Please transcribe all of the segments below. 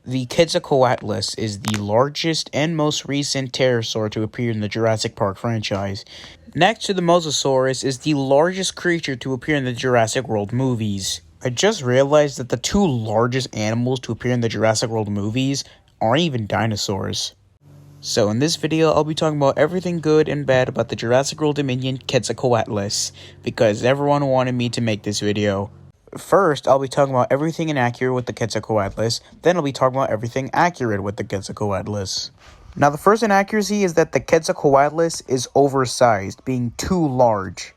The quetzalcoatlus is the largest and most recent pterosaur to appear in the Jurassic Park franchise. Next to the mosasaurus is the largest creature to appear in the Jurassic World movies. I just realized that the two largest animals to appear in the Jurassic World movies aren't even dinosaurs. So in this video, I'll be talking about everything good and bad about the Jurassic World Dominion quetzalcoatlus, because everyone wanted me to make this video. First, I'll be talking about everything inaccurate with the quetzalcoatlus, then I'll be talking about everything accurate with the quetzalcoatlus. Now the first inaccuracy is that the quetzalcoatlus is oversized, being too large.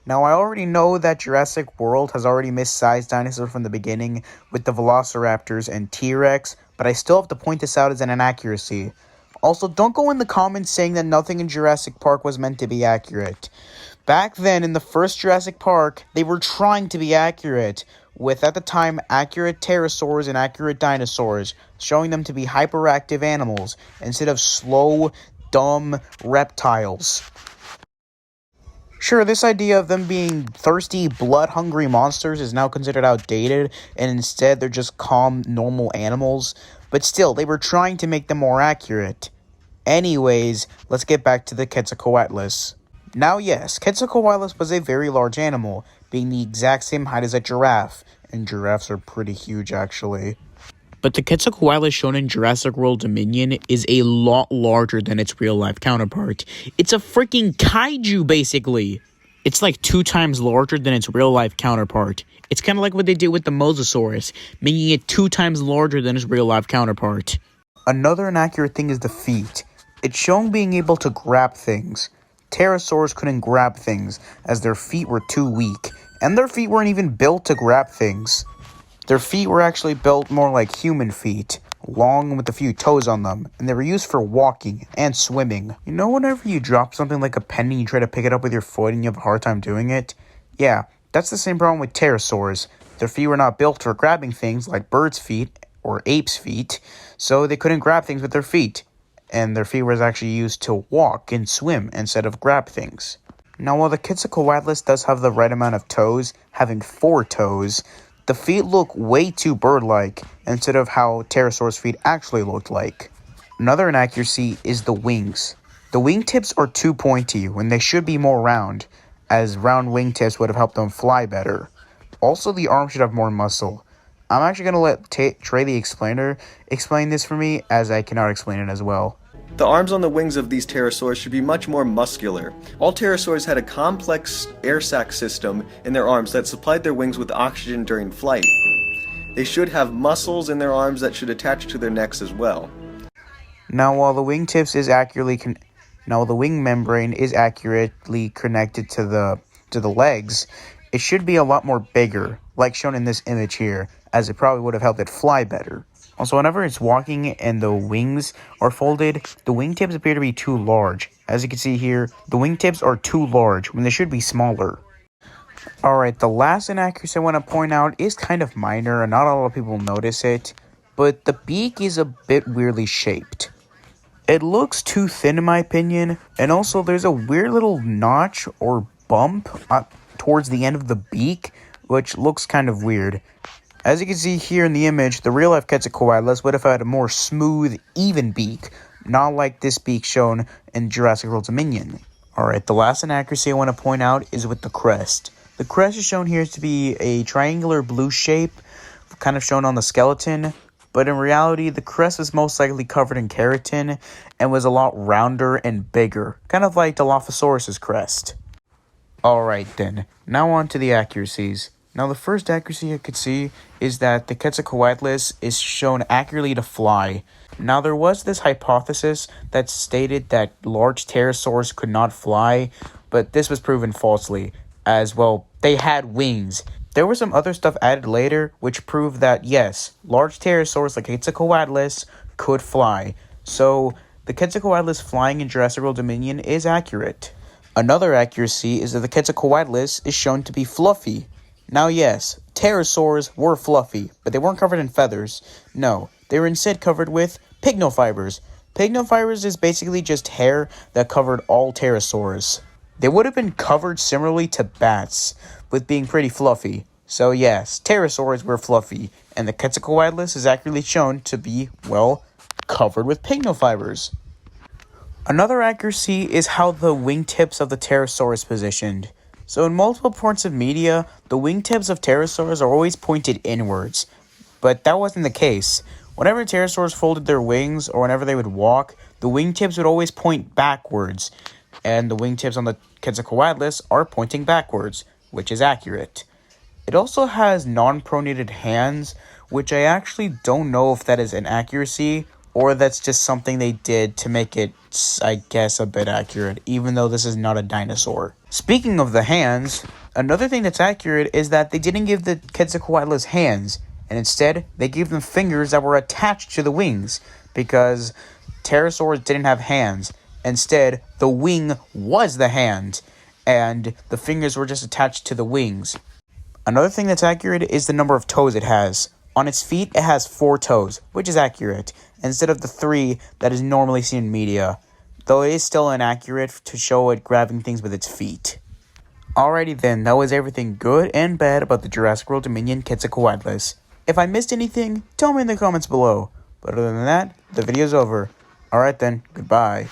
Now I already know that Jurassic World has already missized dinosaurs from the beginning with the velociraptors and T-Rex, but I still have to point this out as an inaccuracy. Also, don't go in the comments saying that nothing in Jurassic Park was meant to be accurate. Back then, in the first Jurassic Park, they were trying to be accurate, with, at the time, accurate pterosaurs and accurate dinosaurs, showing them to be hyperactive animals, instead of slow, dumb reptiles. Sure, this idea of them being thirsty, blood-hungry monsters is now considered outdated, and instead they're just calm, normal animals. But still, they were trying to make them more accurate. Anyways, let's get back to the quetzalcoatlus. Now yes, quetzalcoatlus was a very large animal, being the exact same height as a giraffe, and giraffes are pretty huge actually. But the quetzalcoatlus shown in Jurassic World Dominion is a lot larger than its real-life counterpart. It's a freaking kaiju, basically! It's like 2 times larger than its real-life counterpart. It's kind of like what they did with the mosasaurus, making it 2 times larger than its real-life counterpart. Another inaccurate thing is the feet. It's shown being able to grab things. Pterosaurs couldn't grab things, as their feet were too weak, and their feet weren't even built to grab things. Their feet were actually built more like human feet, long with a few toes on them, and they were used for walking and swimming. You know whenever you drop something like a penny and you try to pick it up with your foot and you have a hard time doing it? Yeah, that's the same problem with pterosaurs. Their feet were not built for grabbing things like birds' feet or apes' feet, so they couldn't grab things with their feet. And their feet was actually used to walk and swim instead of grab things. Now while the quetzalcoatlus does have the right amount of toes, having 4 toes, the feet look way too bird-like instead of how pterosaurs' feet actually looked like. Another inaccuracy is the wings. The wingtips are too pointy when they should be more round, as round wingtips would have helped them fly better. Also, the arms should have more muscle. I'm actually going to let Trey the Explainer explain this for me, as I cannot explain it as well. The arms on the wings of these pterosaurs should be much more muscular. All pterosaurs had a complex air sac system in their arms that supplied their wings with oxygen during flight. They should have muscles in their arms that should attach to their necks as well. Now while the wingtips is the wing membrane is accurately connected to the legs, it should be a lot more bigger, like shown in this image here, as it probably would have helped it fly better. Also, whenever it's walking and the wings are folded, the wingtips appear to be too large. As you can see here, the wingtips are too large when they should be smaller. Alright, the last inaccuracy I want to point out is kind of minor and not a lot of people notice it, but the beak is a bit weirdly shaped. It looks too thin in my opinion, and also there's a weird little notch or bump towards the end of the beak, which looks kind of weird. As you can see here in the image, the real-life quetzalcoatlus would have had a more smooth, even beak, not like this beak shown in Jurassic World Dominion. Alright, the last inaccuracy I want to point out is with the crest. The crest is shown here to be a triangular blue shape, kind of shown on the skeleton, but in reality, the crest was most likely covered in keratin and was a lot rounder and bigger, kind of like Dilophosaurus's crest. Alright then, now on to the accuracies. Now the first accuracy I could see is that the quetzalcoatlus is shown accurately to fly. Now there was this hypothesis that stated that large pterosaurs could not fly, but this was proven falsely, as well they had wings. There was some other stuff added later which proved that yes, large pterosaurs like quetzalcoatlus could fly. So the quetzalcoatlus flying in Jurassic World Dominion is accurate. Another accuracy is that the quetzalcoatlus is shown to be fluffy. Now yes, pterosaurs were fluffy, but they weren't covered in feathers. No, they were instead covered with pycnofibers. Pycnofibers is basically just hair that covered all pterosaurs. They would have been covered similarly to bats, with being pretty fluffy. So yes, pterosaurs were fluffy, and the quetzalcoatlus is accurately shown to be, well, covered with pycnofibers. Another accuracy is how the wingtips of the pterosaur is positioned. So in multiple parts of media, the wingtips of pterosaurs are always pointed inwards, but that wasn't the case. Whenever pterosaurs folded their wings or whenever they would walk, the wingtips would always point backwards, and the wingtips on the quetzalcoatlus are pointing backwards, which is accurate. It also has non-pronated hands, which I actually don't know if that is an accuracy or that's just something they did to make it, I guess, a bit accurate, even though this is not a dinosaur. Speaking of the hands, another thing that's accurate is that they didn't give the quetzalcoatlus hands, and instead they gave them fingers that were attached to the wings, because pterosaurs didn't have hands. Instead, the wing was the hand, and the fingers were just attached to the wings. Another thing that's accurate is the number of toes it has. On its feet, it has 4 toes, which is accurate, instead of the 3 that is normally seen in media, though it is still inaccurate to show it grabbing things with its feet. Alrighty then, that was everything good and bad about the Jurassic World Dominion Quetzalcoatlus. If I missed anything, tell me in the comments below. But other than that, the video's over. Alright then, goodbye.